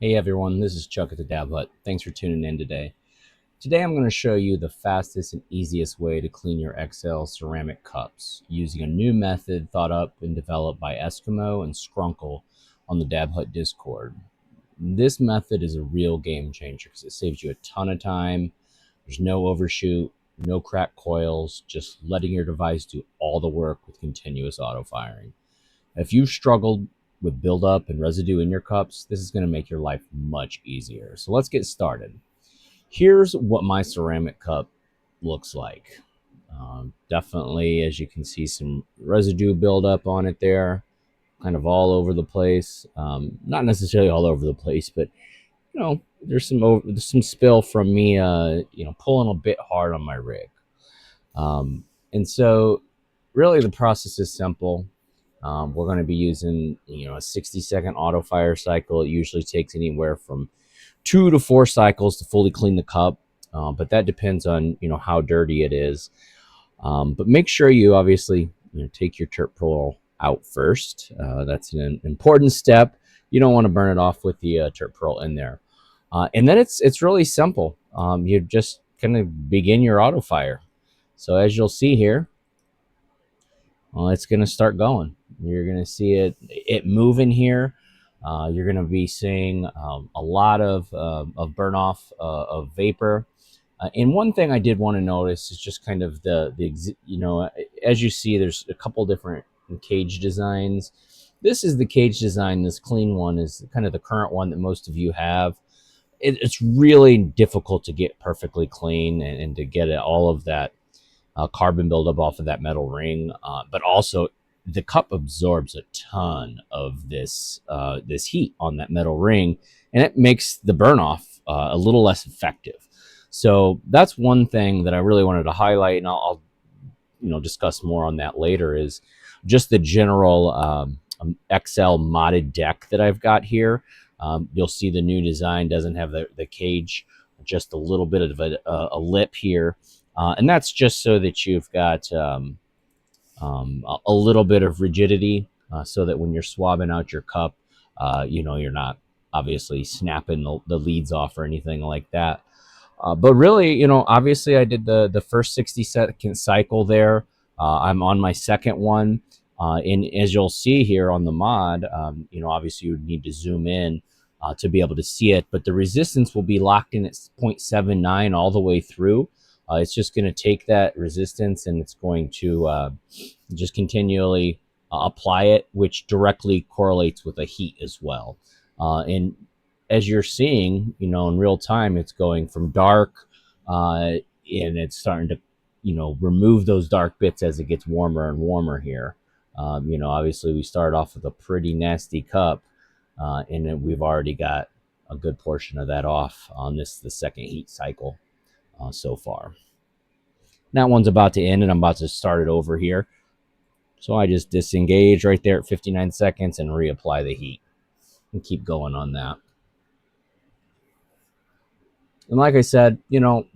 Hey everyone, this is Chuck at the Dab Hut. Thanks for tuning in today. Today I'm going to show you the fastest and easiest way to clean your XL ceramic cups using a new method thought up and developed by Eskimo and Skrunkle on the Dab Hut Discord. This method is a real game changer because it saves you a ton of time. There's no overshoot, no cracked coils, just letting your device do all the work with continuous auto firing. If you've struggled with buildup and residue in your cups, this is going to make your life much easier. So let's get started. Here's what my ceramic cup looks like. Definitely, as you can see, some residue buildup on it there, kind of all over the place. Not necessarily all over the place, but there's some spill from me, pulling a bit hard on my rig. And so, really, the process is simple. We're going to be using, a 60-second auto fire cycle. It usually takes anywhere from 2 to 4 cycles to fully clean the cup, but that depends on, how dirty it is. But make sure you obviously take your turp pearl out first. That's an important step. You don't want to burn it off with the turp pearl in there. And then it's really simple. You just kind of begin your auto fire. So as you'll see here, it's going to start going. You're going to see it moving here. You're going to be seeing a lot of burn-off of vapor. And one thing I did want to notice is just kind of as you see, there's a couple different cage designs. This is the cage design. This clean one is kind of the current one that most of you have. It's really difficult to get perfectly clean and to get all of that carbon buildup off of that metal ring, but also the cup absorbs a ton of this heat on that metal ring, and it makes the burn off a little less effective. So that's one thing that I really wanted to highlight, and I'll discuss more on that later. Is just the general XL modded deck that I've got here. You'll see the new design doesn't have the cage, just a little bit of a lip here. And that's just so that you've got a little bit of rigidity, so that when you're swabbing out your cup, you're not obviously snapping the leads off or anything like that. But really, obviously I did the first 60-second cycle there. I'm on my second one. And as you'll see here on the mod, obviously you would need to zoom in to be able to see it, but the resistance will be locked in at 0.79 all the way through. It's just going to take that resistance and it's going to just continually apply it, which directly correlates with the heat as well. And as you're seeing, in real time, it's going from dark and it's starting to, remove those dark bits as it gets warmer and warmer here. Obviously we start off with a pretty nasty cup, and then we've already got a good portion of that off on the second heat cycle so far. That one's about to end and I'm about to start it over here. So I just disengage right there at 59 seconds and reapply the heat and keep going on that. And like I said,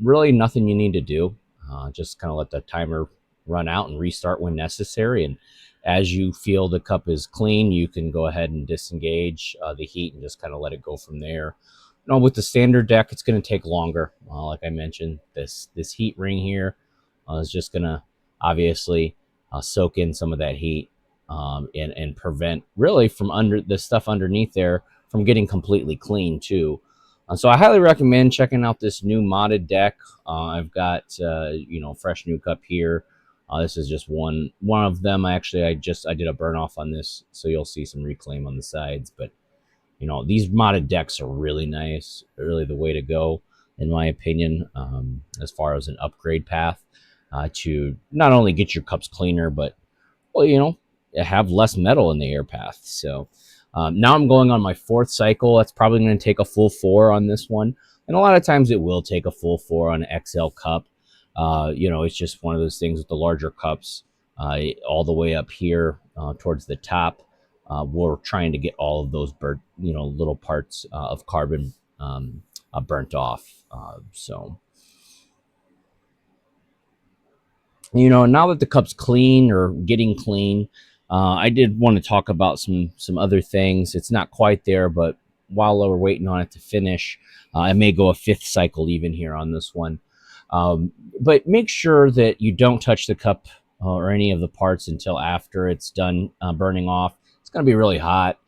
really nothing you need to do. Just kind of let the timer run out and restart when necessary. And as you feel the cup is clean, you can go ahead and disengage the heat and just kind of let it go from there. With the standard deck, it's going to take longer. Like I mentioned, this heat ring here is just going to obviously soak in some of that heat and prevent really from the stuff underneath there from getting completely clean too. So I highly recommend checking out this new modded deck. I've got fresh new cup here. This is just one of them. I did a burn off on this, so you'll see some reclaim on the sides. But these modded decks are really nice, really the way to go, in my opinion, as far as an upgrade path to not only get your cups cleaner, but have less metal in the air path. So now I'm going on my fourth cycle. That's probably going to take a full 4 on this one. And a lot of times it will take a full 4 on an XL cup. It's just one of those things with the larger cups all the way up here towards the top. We're trying to get all of those little parts of carbon burnt off. Now that the cup's clean or getting clean, I did want to talk about some other things. It's not quite there, but while we're waiting on it to finish. I may go a 5th cycle even here on this one. But make sure that you don't touch the cup or any of the parts until after it's done burning off. It's going to be really hot.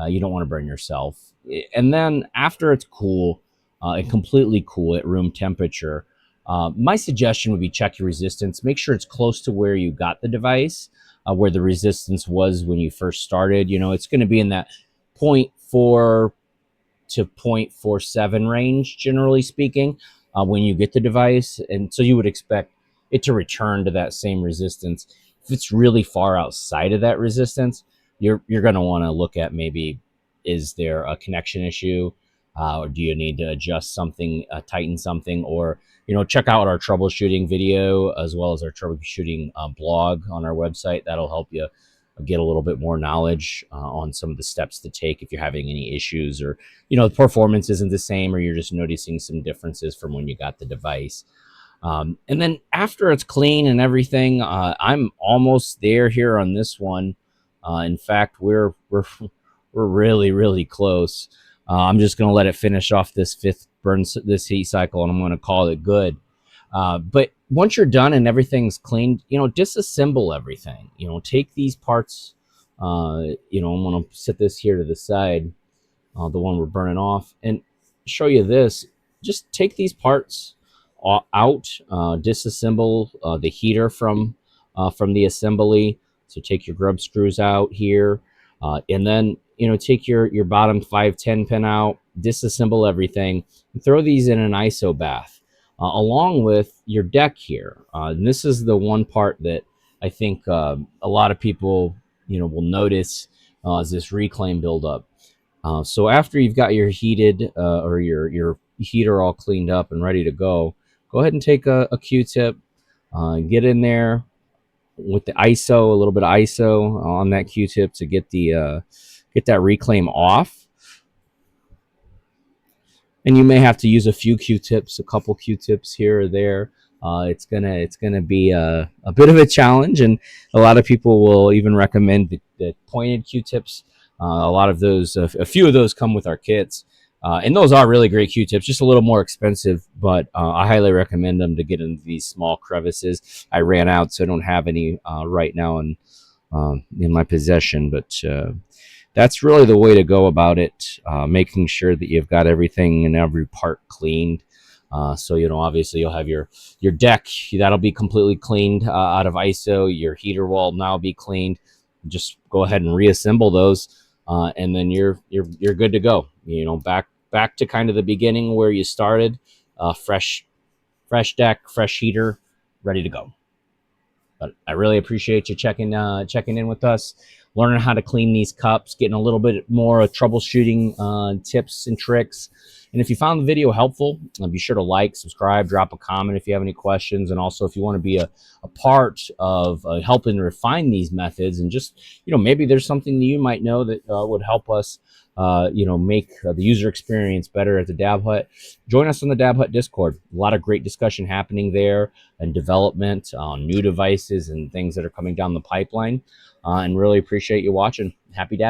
You don't want to burn yourself. And then after it's cool and completely cool at room temperature, my suggestion would be check your resistance. Make sure it's close to where you got the device, where the resistance was when you first started. You know, it's going to be in that 0.4 to 0.47 range, generally speaking, when you get the device. And so you would expect it to return to that same resistance. If it's really far outside of that resistance, you're going to want to look at maybe, is there a connection issue? Or do you need to adjust something, tighten something, or, you know, check out our troubleshooting video as well as our troubleshooting blog on our website. That'll help you get a little bit more knowledge on some of the steps to take if you're having any issues, or, you know, the performance isn't the same, or you're just noticing some differences from when you got the device. And then after it's clean and everything, I'm almost there here on this one. In fact, we're really close. I'm just going to let it finish off this 5th burn, this heat cycle, and I'm going to call it good. But once you're done and everything's cleaned, you know, disassemble everything. You know, take these parts. You know, I'm going to set this here to the side, the one we're burning off, and show you this. Just take these parts out, disassemble the heater from the assembly. So take your grub screws out here, and then, you know, take your bottom 510 pin out, disassemble everything, and throw these in an ISO bath, along with your deck here. And this is the one part that I think a lot of people, you know, will notice is this reclaim buildup. So after you've got your heated or your heater all cleaned up and ready to go ahead and take a Q-tip, get in there with the ISO, a little bit of ISO on that Q-tip to get that reclaim off. And you may have to use a few Q-tips, a couple Q-tips here or there. It's gonna be a bit of a challenge, and a lot of people will even recommend the pointed Q-tips. A lot of those, a few of those come with our kits, and those are really great Q-tips, just a little more expensive, but I highly recommend them to get into these small crevices. I ran out, so I don't have any right now in my possession, but that's really the way to go about it, making sure that you've got everything and every part cleaned. So, you know, obviously you'll have your deck, that'll be completely cleaned out of ISO. Your heater will now be cleaned. Just go ahead and reassemble those, and then you're good to go. You know, back to kind of the beginning where you started. Fresh deck, fresh heater, ready to go. But I really appreciate you checking in with us, learning how to clean these cups, getting a little bit more troubleshooting tips and tricks. And if you found the video helpful, be sure to like, subscribe, drop a comment if you have any questions. And also, if you want to be a part of helping refine these methods, and just, you know, maybe there's something that you might know that would help us, you know, make the user experience better at the Dab Hut, join us on the Dab Hut Discord. A lot of great discussion happening there, and development on new devices and things that are coming down the pipeline. And really appreciate you watching. Happy dabbing.